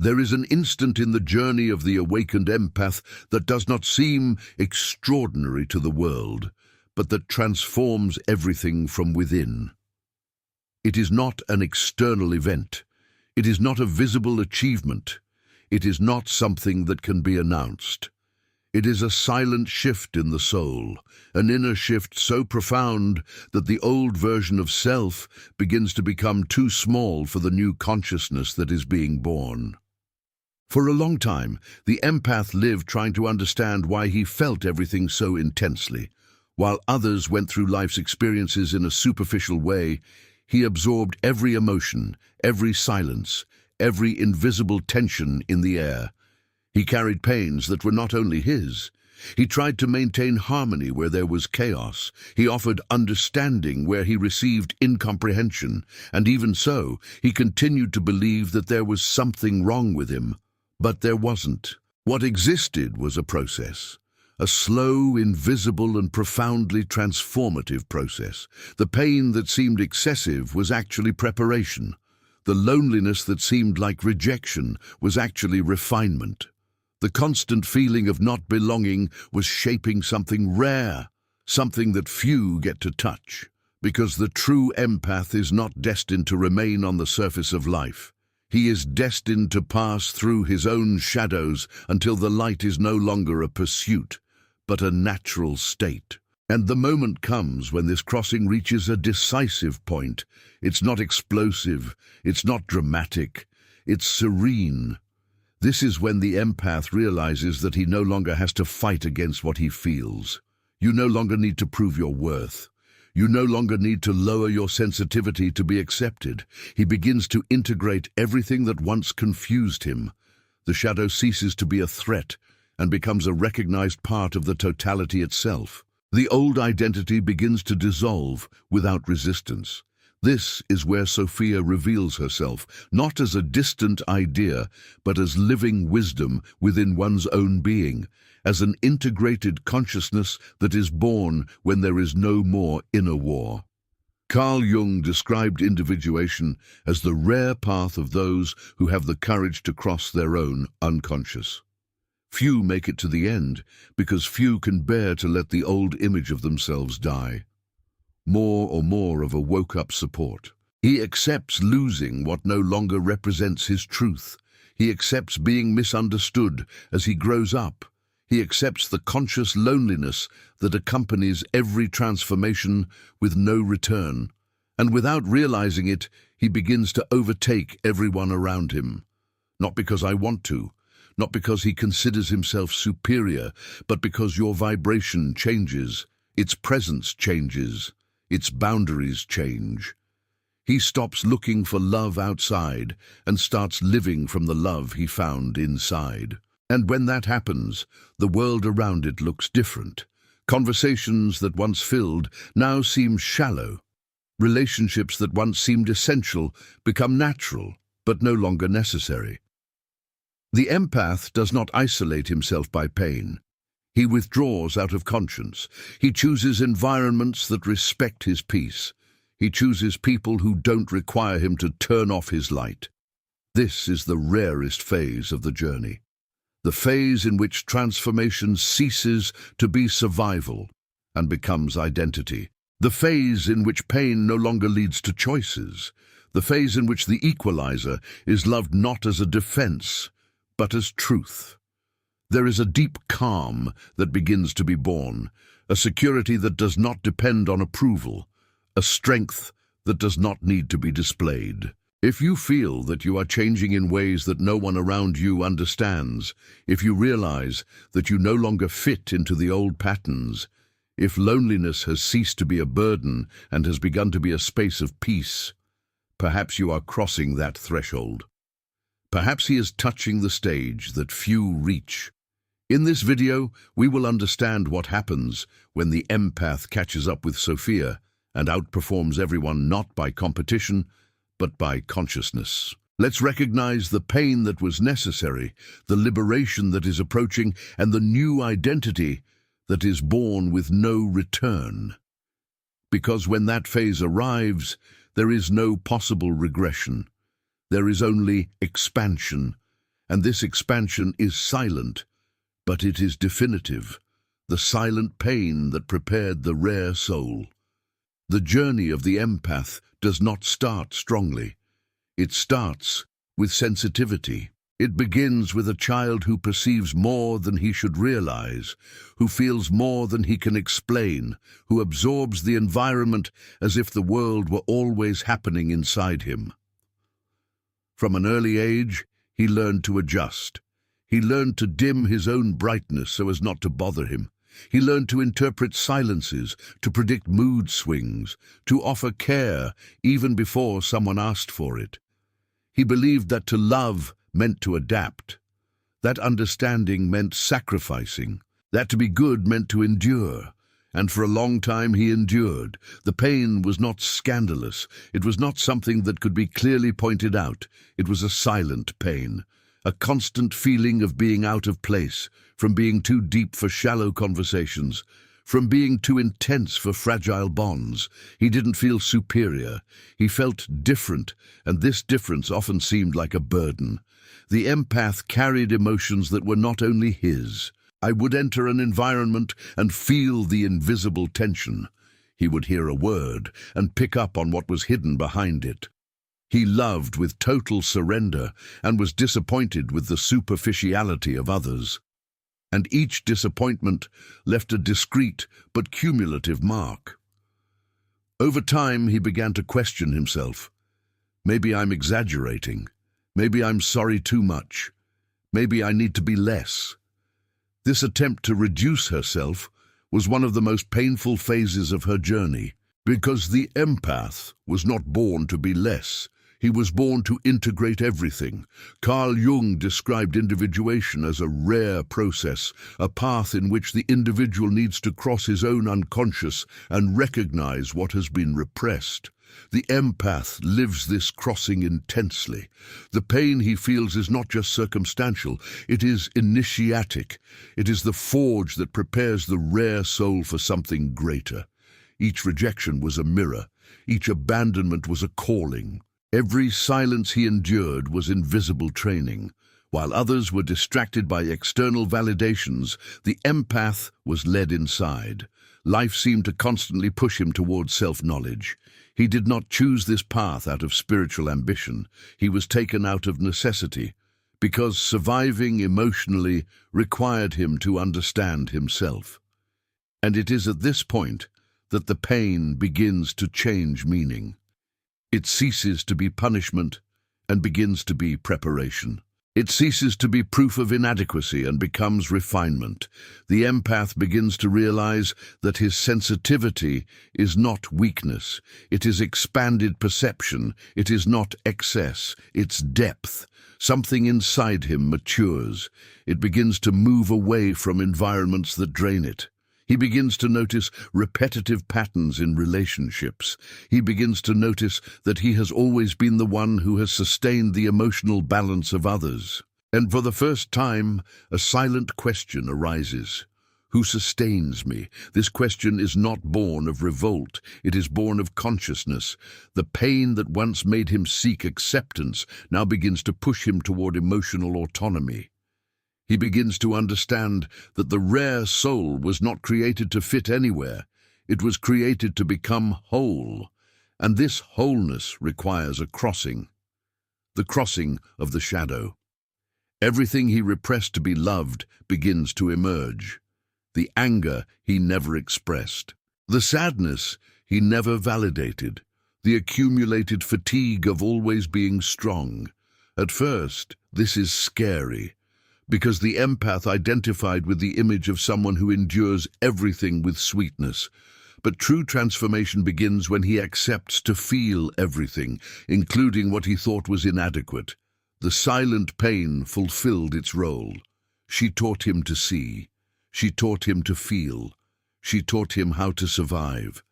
There is an instant in the journey of the awakened empath that does not seem extraordinary to the world, but that transforms everything from within. It is not an external event. It is not a visible achievement. It is not something that can be announced. It is a silent shift in the soul, an inner shift so profound that the old version of self begins to become too small for the new consciousness that is being born. For a long time, the empath lived trying to understand why he felt everything so intensely. While others went through life's experiences in a superficial way, he absorbed every emotion, every silence, every invisible tension in the air. He carried pains that were not only his. He tried to maintain harmony where there was chaos. He offered understanding where he received incomprehension. And even so, he continued to believe that there was something wrong with him. But there wasn't. What existed was a process. A slow, invisible, and profoundly transformative process. The pain that seemed excessive was actually preparation. The loneliness that seemed like rejection was actually refinement. The constant feeling of not belonging was shaping something rare, something that few get to touch. Because the true empath is not destined to remain on the surface of life. He is destined to pass through his own shadows until the light is no longer a pursuit, but a natural state. And the moment comes when this crossing reaches a decisive point. It's not explosive, it's not dramatic, it's serene. This is when the empath realizes that he no longer has to fight against what he feels. You no longer need to prove your worth. You no longer need to lower your sensitivity to be accepted. He begins to integrate everything that once confused him. The shadow ceases to be a threat and becomes a recognized part of the totality itself. The old identity begins to dissolve without resistance. This is where Sophia reveals herself, not as a distant idea, but as living wisdom within one's own being, as an integrated consciousness that is born when there is no more inner war. Carl Jung described individuation as the rare path of those who have the courage to cross their own unconscious. Few make it to the end because few can bear to let the old image of themselves die. More of a woke-up support. He accepts losing what no longer represents his truth. He accepts being misunderstood as he grows up. He accepts the conscious loneliness that accompanies every transformation with no return. And without realizing it, he begins to overtake everyone around him. Not because I want to, not because he considers himself superior, but because your vibration changes, its presence changes, its boundaries change. He stops looking for love outside and starts living from the love he found inside. And when that happens, the world around it looks different. Conversations that once filled now seem shallow. Relationships that once seemed essential become natural, but no longer necessary. The empath does not isolate himself by pain. He withdraws out of conscience. He chooses environments that respect his peace. He chooses people who don't require him to turn off his light. This is the rarest phase of the journey. The phase in which transformation ceases to be survival and becomes identity. The phase in which pain no longer leads to choices. The phase in which the equalizer is loved not as a defense, but as truth. There is a deep calm that begins to be born, a security that does not depend on approval, a strength that does not need to be displayed. If you feel that you are changing in ways that no one around you understands, if you realize that you no longer fit into the old patterns, if loneliness has ceased to be a burden and has begun to be a space of peace, perhaps you are crossing that threshold. Perhaps he is touching the stage that few reach. In this video, we will understand what happens when the empath catches up with Sophia and outperforms everyone not by competition, but by consciousness. Let's recognize the pain that was necessary, the liberation that is approaching, and the new identity that is born with no return. Because when that phase arrives, there is no possible regression. There is only expansion, And this expansion is silent, but it is definitive, the silent pain that prepared the rare soul. The journey of the empath does not start strongly. It starts with sensitivity. It begins with a child who perceives more than he should realize, who feels more than he can explain, who absorbs the environment as if the world were always happening inside him. From an early age, he learned to adjust. He learned to dim his own brightness so as not to bother him. He learned to interpret silences, to predict mood swings, to offer care even before someone asked for it. He believed that to love meant to adapt, that understanding meant sacrificing, that to be good meant to endure. And for a long time he endured. The pain was not scandalous. It was not something that could be clearly pointed out. It was a silent pain, a constant feeling of being out of place, from being too deep for shallow conversations, from being too intense for fragile bonds. He didn't feel superior. He felt different, and this difference often seemed like a burden. The empath carried emotions that were not only his. I would enter an environment and feel the invisible tension. He would hear a word and pick up on what was hidden behind it. He loved with total surrender and was disappointed with the superficiality of others. And each disappointment left a discreet but cumulative mark. Over time, he began to question himself. Maybe I'm exaggerating. Maybe I'm sorry too much. Maybe I need to be less. This attempt to reduce herself was one of the most painful phases of her journey, because the empath was not born to be less. He was born to integrate everything. Carl Jung described individuation as a rare process, a path in which the individual needs to cross his own unconscious and recognize what has been repressed. The empath lives this crossing intensely. The pain he feels is not just circumstantial, it is initiatic. It is the forge that prepares the rare soul for something greater. Each rejection was a mirror. Each abandonment was a calling. Every silence he endured was invisible training. While others were distracted by external validations, the empath was led inside. Life seemed to constantly push him towards self-knowledge. He did not choose this path out of spiritual ambition. He was taken out of necessity, because surviving emotionally required him to understand himself. And it is at this point that the pain begins to change meaning. It ceases to be punishment and begins to be preparation. It ceases to be proof of inadequacy and becomes refinement. The empath begins to realize that his sensitivity is not weakness. It is expanded perception. It is not excess. It's depth. Something inside him matures. It begins to move away from environments that drain it. He begins to notice repetitive patterns in relationships. He begins to notice that he has always been the one who has sustained the emotional balance of others. And for the first time, a silent question arises. Who sustains me? This question is not born of revolt. It is born of consciousness. The pain that once made him seek acceptance now begins to push him toward emotional autonomy. He begins to understand that the rare soul was not created to fit anywhere. It was created to become whole, and this wholeness requires a crossing, the crossing of the shadow. Everything he repressed to be loved begins to emerge. The anger he never expressed, the sadness he never validated, the accumulated fatigue of always being strong. At first, this is scary, because the empath identified with the image of someone who endures everything with sweetness. But true transformation begins when he accepts to feel everything, including what he thought was inadequate. The silent pain fulfilled its role. She taught him to see. She taught him to feel. She taught him how to survive.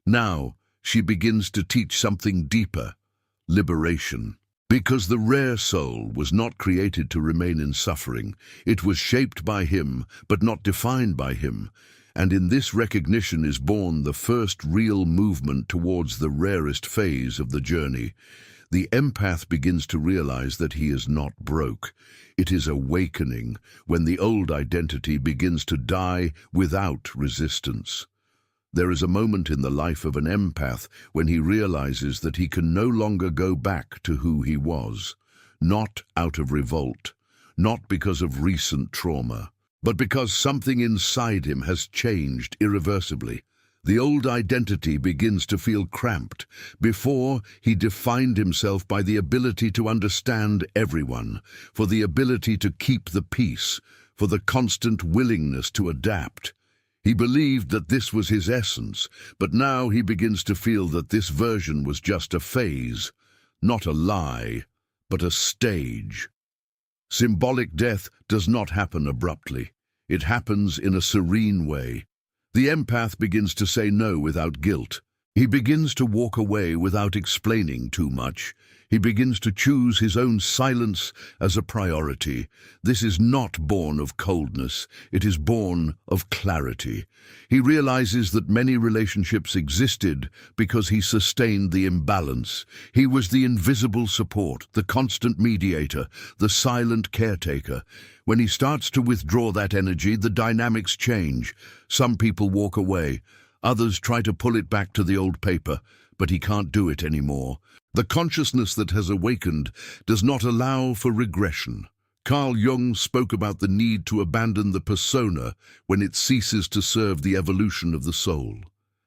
Now, she begins to teach something deeper: liberation. Because the rare soul was not created to remain in suffering. It was shaped by him, but not defined by him. And in this recognition is born the first real movement towards the rarest phase of the journey. The empath begins to realize that he is not broke. It is awakening when the old identity begins to die without resistance. There is a moment in the life of an empath when he realizes that he can no longer go back to who he was, not out of revolt, not because of recent trauma, but because something inside him has changed irreversibly. The old identity begins to feel cramped. Before, he defined himself by the ability to understand everyone, for the ability to keep the peace, for the constant willingness to adapt. He believed that this was his essence, but now he begins to feel that this version was just a phase, not a lie, but a stage. Symbolic death does not happen abruptly. It happens in a serene way. The empath begins to say no without guilt. He begins to walk away without explaining too much. He begins to choose his own silence as a priority. This is not born of coldness. It is born of clarity. He realizes that many relationships existed because he sustained the imbalance. He was the invisible support, the constant mediator, the silent caretaker. When he starts to withdraw that energy, the dynamics change. Some people walk away. Others try to pull it back to the old paper, but he can't do it anymore. The consciousness that has awakened does not allow for regression. Carl Jung spoke about the need to abandon the persona when it ceases to serve the evolution of the soul.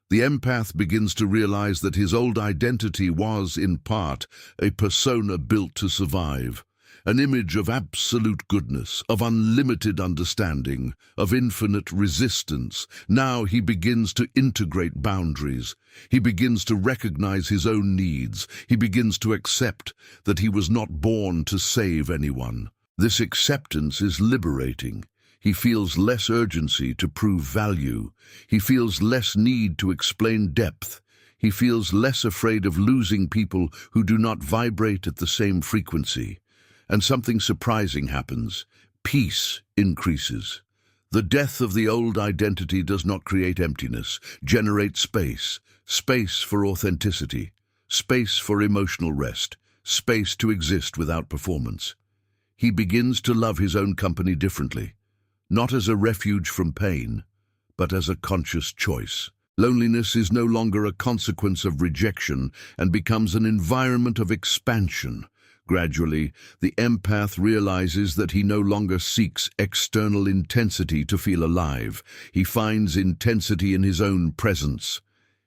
The empath begins to realize that his old identity was, in part, a persona built to survive. An image of absolute goodness, of unlimited understanding, of infinite resistance. Now he begins to integrate boundaries. He begins to recognize his own needs. He begins to accept that he was not born to save anyone. This acceptance is liberating. He feels less urgency to prove value. He feels less need to explain depth. He feels less afraid of losing people who do not vibrate at the same frequency. And something surprising happens. Peace increases. The death of the old identity does not create emptiness, generate space. Space for authenticity, space for emotional rest, space to exist without performance. He begins to love his own company differently, not as a refuge from pain, but as a conscious choice. Loneliness is no longer a consequence of rejection and becomes an environment of expansion. Gradually, the empath realizes that he no longer seeks external intensity to feel alive. He finds intensity in his own presence.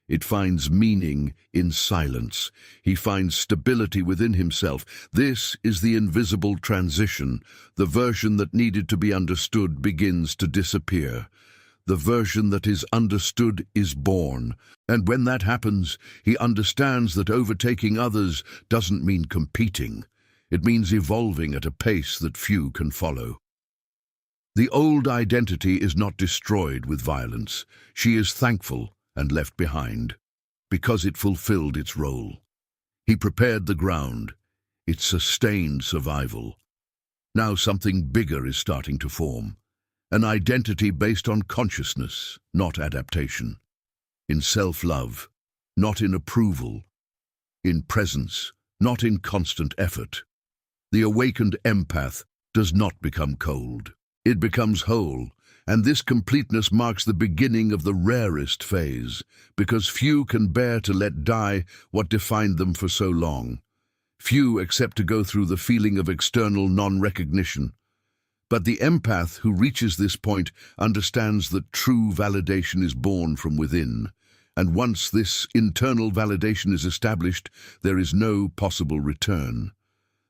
It finds meaning in silence. He finds stability within himself. This is the invisible transition. The version that needed to be understood begins to disappear. The version that is understood is born. And when that happens, he understands that overtaking others doesn't mean competing. It means evolving at a pace that few can follow. The old identity is not destroyed with violence. She is thankful and left behind, because it fulfilled its role. He prepared the ground. It sustained survival. Now something bigger is starting to form. An identity based on consciousness, not adaptation. In self-love, not in approval. In presence, not in constant effort. The awakened empath does not become cold. It becomes whole, and this completeness marks the beginning of the rarest phase, because few can bear to let die what defined them for so long. Few accept to go through the feeling of external non-recognition. But the empath who reaches this point understands that true validation is born from within, and once this internal validation is established, there is no possible return.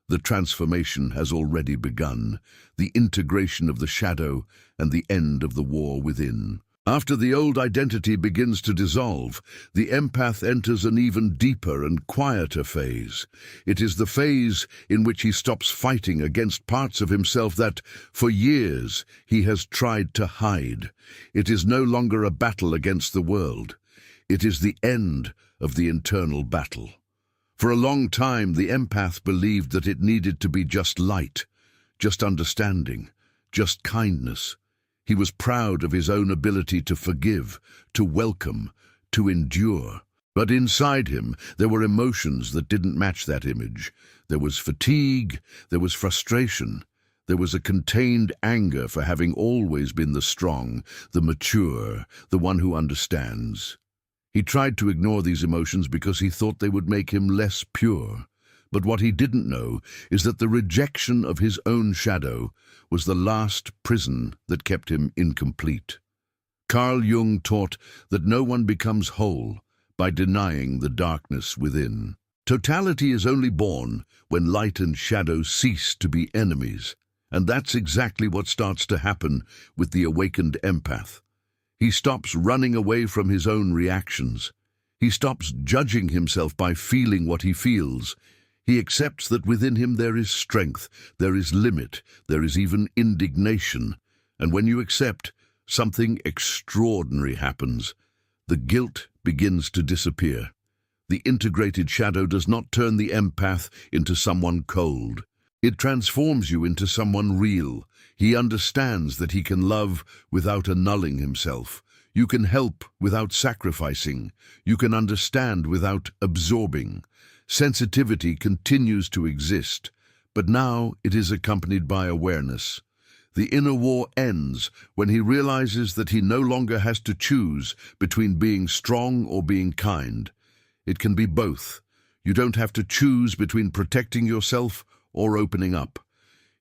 The transformation has already begun, the integration of the shadow and the end of the war within. After the old identity begins to dissolve, the empath enters an even deeper and quieter phase. It is the phase in which he stops fighting against parts of himself that, for years, he has tried to hide. It is no longer a battle against the world. It is the end of the internal battle. For a long time, the empath believed that it needed to be just light, just understanding, just kindness. He was proud of his own ability to forgive, to welcome, to endure. But inside him, there were emotions that didn't match that image. There was fatigue, there was frustration, there was a contained anger for having always been the strong, the mature, the one who understands. He tried to ignore these emotions because he thought they would make him less pure. But what he didn't know is that the rejection of his own shadow was the last prison that kept him incomplete. Carl Jung taught that no one becomes whole by denying the darkness within. Totality is only born when light and shadow cease to be enemies, and that's exactly what starts to happen with the awakened empath. He stops running away from his own reactions. He stops judging himself by feeling what he feels. He accepts that within him there is strength, there is limit, there is even indignation. And when you accept, something extraordinary happens. The guilt begins to disappear. The integrated shadow does not turn the empath into someone cold. It transforms you into someone real. He understands that he can love without annulling himself. You can help without sacrificing. You can understand without absorbing. Sensitivity continues to exist, but now it is accompanied by awareness. The inner war ends when he realizes that he no longer has to choose between being strong or being kind. It can be both. You don't have to choose between protecting yourself or opening up.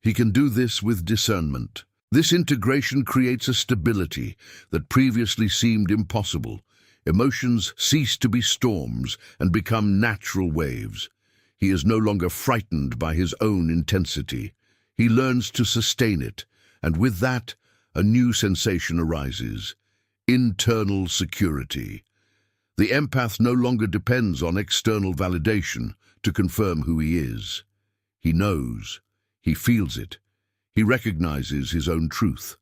He can do this with discernment. This integration creates a stability that previously seemed impossible. Emotions cease to be storms and become natural waves. He is no longer frightened by his own intensity. He learns to sustain it, and with that, a new sensation arises: internal security. The empath no longer depends on external validation to confirm who he is. He knows. He feels it. He recognizes his own truth.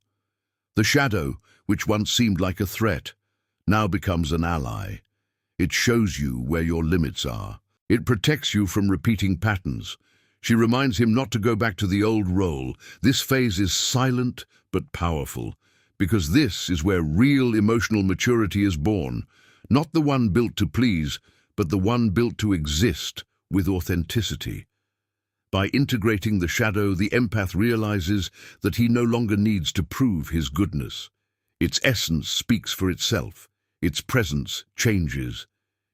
The shadow, which once seemed like a threat, now becomes an ally. It shows you where your limits are. It protects you from repeating patterns. She reminds him not to go back to the old role. This phase is silent but powerful, because this is where real emotional maturity is born. Not the one built to please, but the one built to exist with authenticity. By integrating the shadow, the empath realizes that he no longer needs to prove his goodness. Its essence speaks for itself. Its presence changes.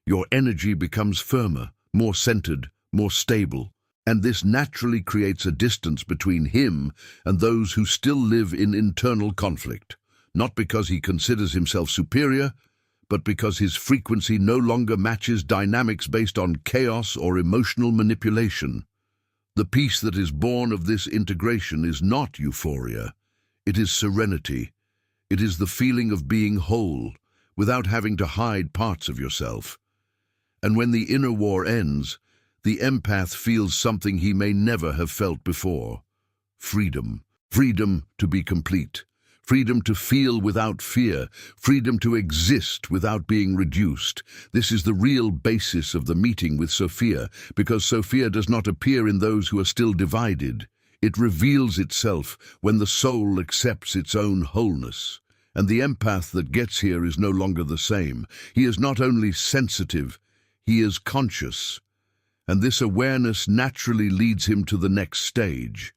Your energy becomes firmer, more centered, more stable, and this naturally creates a distance between him and those who still live in internal conflict, not because he considers himself superior, but because his frequency no longer matches dynamics based on chaos or emotional manipulation. The peace that is born of this integration is not euphoria. It is serenity. It is the feeling of being whole, without having to hide parts of yourself. And when the inner war ends, the empath feels something he may never have felt before: freedom. Freedom to be complete. Freedom to feel without fear. Freedom to exist without being reduced. This is the real basis of the meeting with Sophia, because Sophia does not appear in those who are still divided. It reveals itself when the soul accepts its own wholeness. And the empath that gets here is no longer the same. He is not only sensitive, he is conscious. And this awareness naturally leads him to the next stage: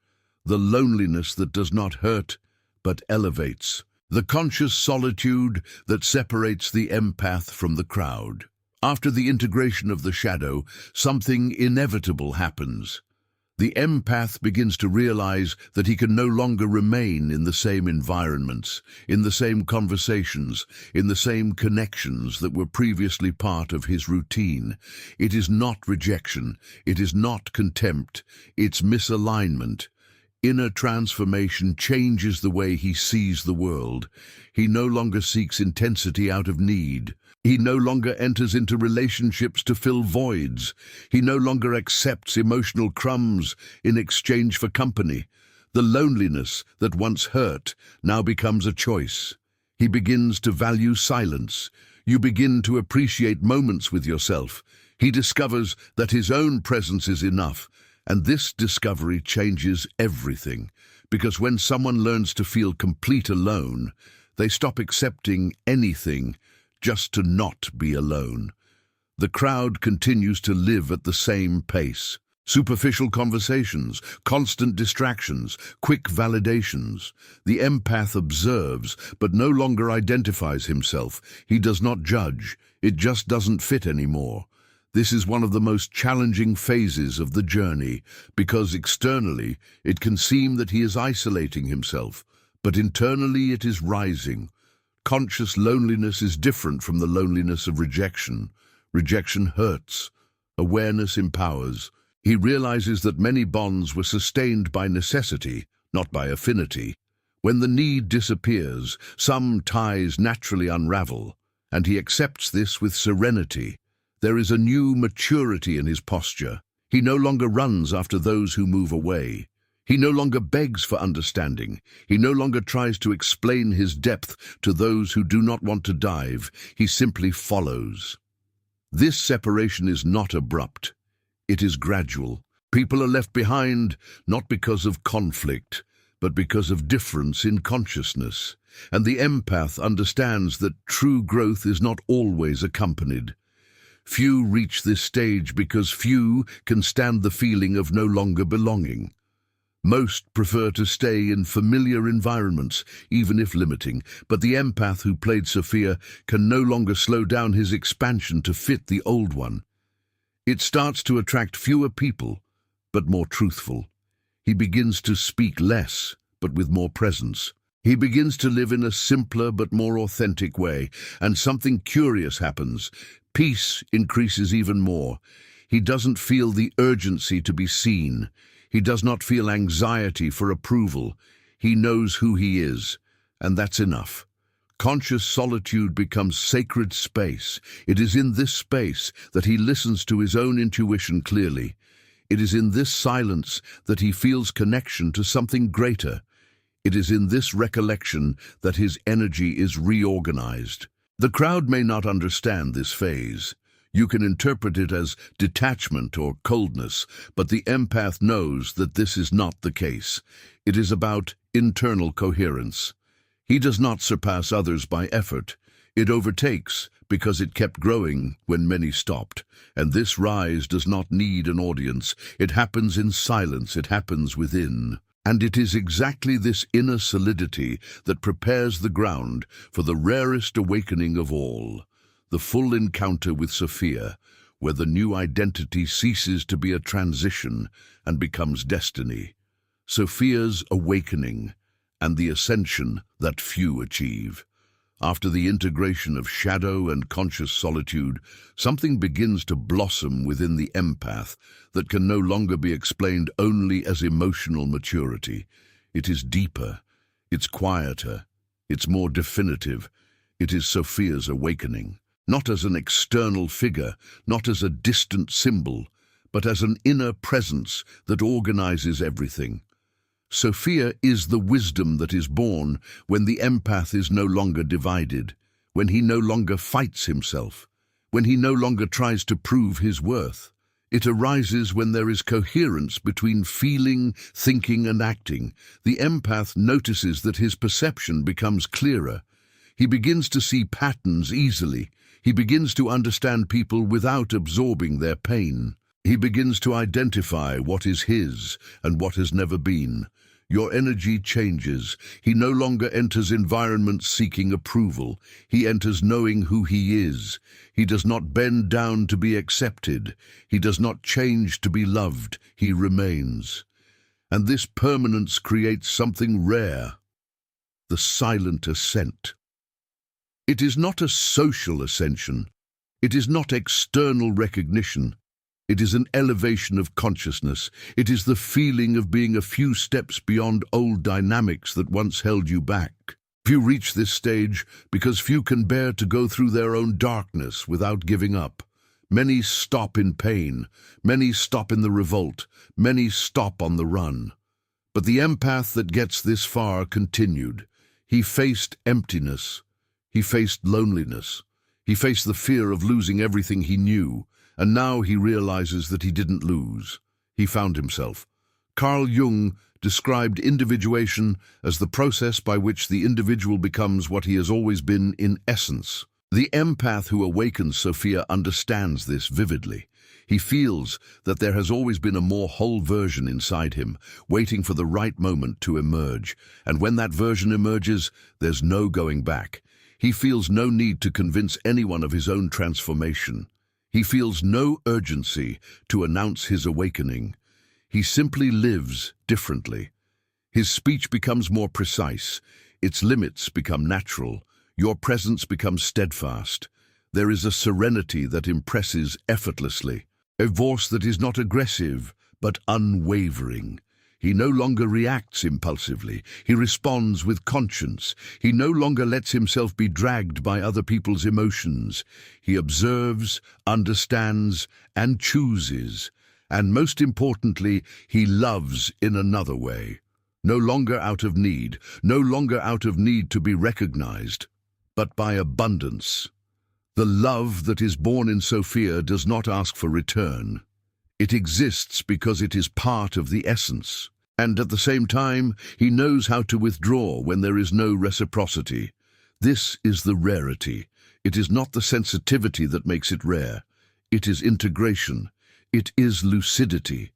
the loneliness that does not hurt, but elevates. The conscious solitude that separates the empath from the crowd. After the integration of the shadow, something inevitable happens. The empath begins to realize that he can no longer remain in the same environments, in the same conversations, in the same connections that were previously part of his routine. It is not rejection, it is not contempt, it's misalignment. Inner transformation changes the way he sees the world. He no longer seeks intensity out of need. He no longer enters into relationships to fill voids. He no longer accepts emotional crumbs in exchange for company. The loneliness that once hurt now becomes a choice. He begins to value silence. You begin to appreciate moments with yourself. He discovers that his own presence is enough. And this discovery changes everything, because when someone learns to feel complete alone, they stop accepting anything just to not be alone. The crowd continues to live at the same pace. Superficial conversations, constant distractions, quick validations. The empath observes, but no longer identifies himself. He does not judge. It just doesn't fit anymore. This is one of the most challenging phases of the journey, because externally it can seem that he is isolating himself, but internally it is rising. Conscious loneliness is different from the loneliness of rejection. Rejection hurts. Awareness empowers. He realizes that many bonds were sustained by necessity, not by affinity. When the need disappears, some ties naturally unravel, and he accepts this with serenity. There is a new maturity in his posture. He no longer runs after those who move away. He no longer begs for understanding. He no longer tries to explain his depth to those who do not want to dive. He simply follows. This separation is not abrupt. It is gradual. People are left behind not because of conflict, but because of difference in consciousness. And the empath understands that true growth is not always accompanied. Few reach this stage because few can stand the feeling of no longer belonging. Most prefer to stay in familiar environments, even if limiting, but the empath who played Sophia can no longer slow down his expansion to fit the old one. It starts to attract fewer people, but more truthful. He begins to speak less, but with more presence. He begins to live in a simpler but more authentic way, and something curious happens. Peace increases even more. He doesn't feel the urgency to be seen. He does not feel anxiety for approval. He knows who he is, and that's enough. Conscious solitude becomes sacred space. It is in this space that he listens to his own intuition clearly. It is in this silence that he feels connection to something greater. It is in this recollection that his energy is reorganized. The crowd may not understand this phase. You can interpret it as detachment or coldness, but the empath knows that this is not the case. It is about internal coherence. He does not surpass others by effort. It overtakes because it kept growing when many stopped. And this rise does not need an audience. It happens in silence. It happens within. And it is exactly this inner solidity that prepares the ground for the rarest awakening of all, the full encounter with Sophia, where the new identity ceases to be a transition and becomes destiny. Sophia's awakening and the ascension that few achieve. After the integration of shadow and conscious solitude, something begins to blossom within the empath that can no longer be explained only as emotional maturity. It is deeper, it's quieter, it's more definitive. It is Sophia's awakening, not as an external figure, not as a distant symbol, but as an inner presence that organizes everything. Sophia is the wisdom that is born when the empath is no longer divided, when he no longer fights himself, when he no longer tries to prove his worth. It arises when there is coherence between feeling, thinking, and acting. The empath notices that his perception becomes clearer. He begins to see patterns easily. He begins to understand people without absorbing their pain. He begins to identify what is his and what has never been. Your energy changes. He no longer enters environments seeking approval. He enters knowing who he is. He does not bend down to be accepted. He does not change to be loved. He remains. And this permanence creates something rare, the silent ascent. It is not a social ascension. It is not external recognition. It is an elevation of consciousness. It is the feeling of being a few steps beyond old dynamics that once held you back. Few reach this stage because few can bear to go through their own darkness without giving up. Many stop in pain. Many stop in the revolt. Many stop on the run. But the empath that gets this far continued. He faced emptiness. He faced loneliness. He faced the fear of losing everything he knew. And now he realizes that he didn't lose. He found himself. Carl Jung described individuation as the process by which the individual becomes what he has always been in essence. The empath who awakens Sophia understands this vividly. He feels that there has always been a more whole version inside him, waiting for the right moment to emerge. And when that version emerges, there's no going back. He feels no need to convince anyone of his own transformation. He feels no urgency to announce his awakening. He simply lives differently. His speech becomes more precise. Its limits become natural. Your presence becomes steadfast. There is a serenity that impresses effortlessly. A voice that is not aggressive, but unwavering. He no longer reacts impulsively. He responds with conscience. He no longer lets himself be dragged by other people's emotions. He observes, understands, and chooses. And most importantly, he loves in another way. No longer out of need, no longer out of need to be recognized, but by abundance. The love that is born in Sophia does not ask for return. It exists because it is part of the essence. And at the same time, he knows how to withdraw when there is no reciprocity. This is the rarity. It is not the sensitivity that makes it rare. It is integration. It is lucidity.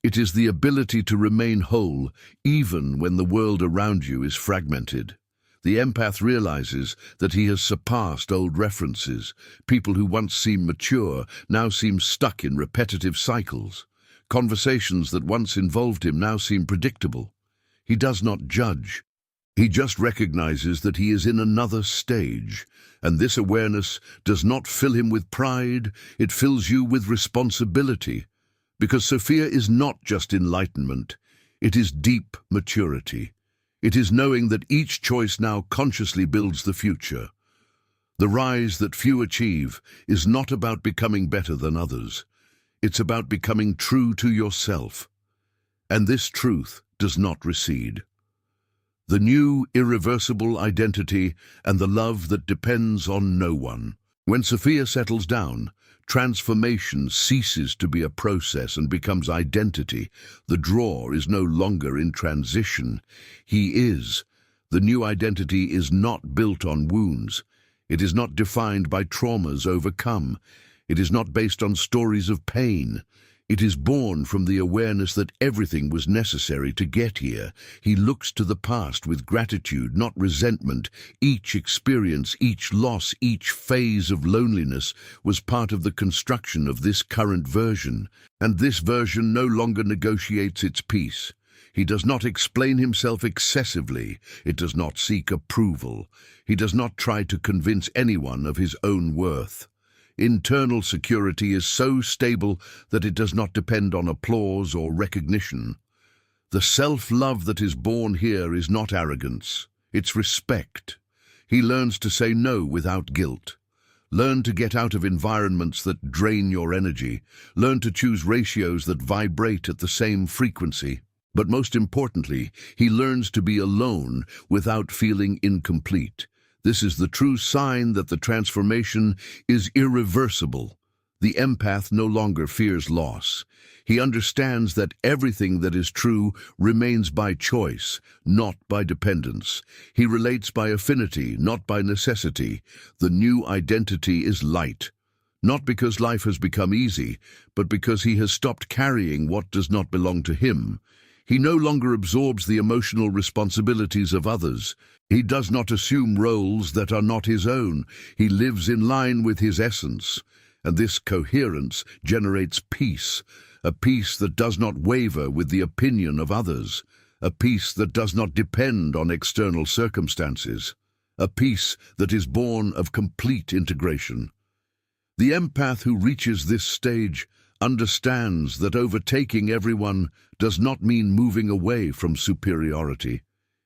It is the ability to remain whole, even when the world around you is fragmented. The empath realizes that he has surpassed old references. People who once seemed mature now seem stuck in repetitive cycles. Conversations that once involved him now seem predictable. He does not judge. He just recognizes that he is in another stage, and this awareness does not fill him with pride, it fills you with responsibility. Because Sophia is not just enlightenment, it is deep maturity. It is knowing that each choice now consciously builds the future. The rise that few achieve is not about becoming better than others. It's about becoming true to yourself. And this truth does not recede. The new, irreversible identity and the love that depends on no one. When Sophia settles down, transformation ceases to be a process and becomes identity. The drawer is no longer in transition. He is. The new identity is not built on wounds. It is not defined by traumas overcome. It is not based on stories of pain. It is born from the awareness that everything was necessary to get here. He looks to the past with gratitude, not resentment. Each experience, each loss, each phase of loneliness was part of the construction of this current version. And this version no longer negotiates its peace. He does not explain himself excessively. It does not seek approval. He does not try to convince anyone of his own worth. Internal security is so stable that it does not depend on applause or recognition. The self-love that is born here is not arrogance, it's respect. He learns to say no without guilt. Learn to get out of environments that drain your energy. Learn to choose ratios that vibrate at the same frequency. But most importantly, he learns to be alone without feeling incomplete. This is the true sign that the transformation is irreversible. The empath no longer fears loss. He understands that everything that is true remains by choice, not by dependence. He relates by affinity, not by necessity. The new identity is light, not because life has become easy, but because he has stopped carrying what does not belong to him. He no longer absorbs the emotional responsibilities of others. He does not assume roles that are not his own. He lives in line with his essence. And this coherence generates peace, a peace that does not waver with the opinion of others, a peace that does not depend on external circumstances, a peace that is born of complete integration. The empath who reaches this stage understands that overtaking everyone does not mean moving away from superiority.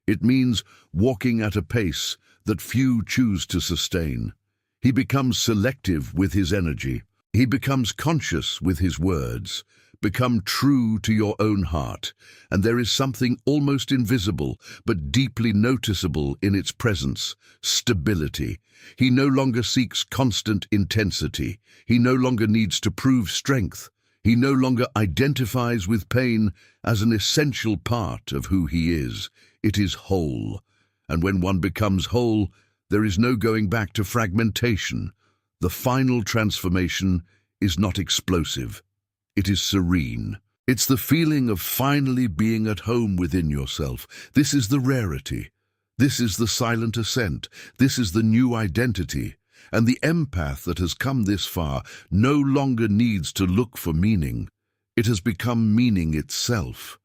It means walking at a pace that few choose to sustain. He becomes selective with his energy. He becomes conscious with his words. Become true to your own heart, and there is something almost invisible but deeply noticeable in its presence: stability. He no longer seeks constant intensity. He no longer needs to prove strength. He no longer identifies with pain as an essential part of who he is. It is whole. And when one becomes whole, There is no going back to fragmentation. The final transformation is not explosive. It is serene. It's the feeling of finally being at home within yourself. This is the rarity. This is the silent ascent. This is the new identity. And the empath that has come this far no longer needs to look for meaning. It has become meaning itself.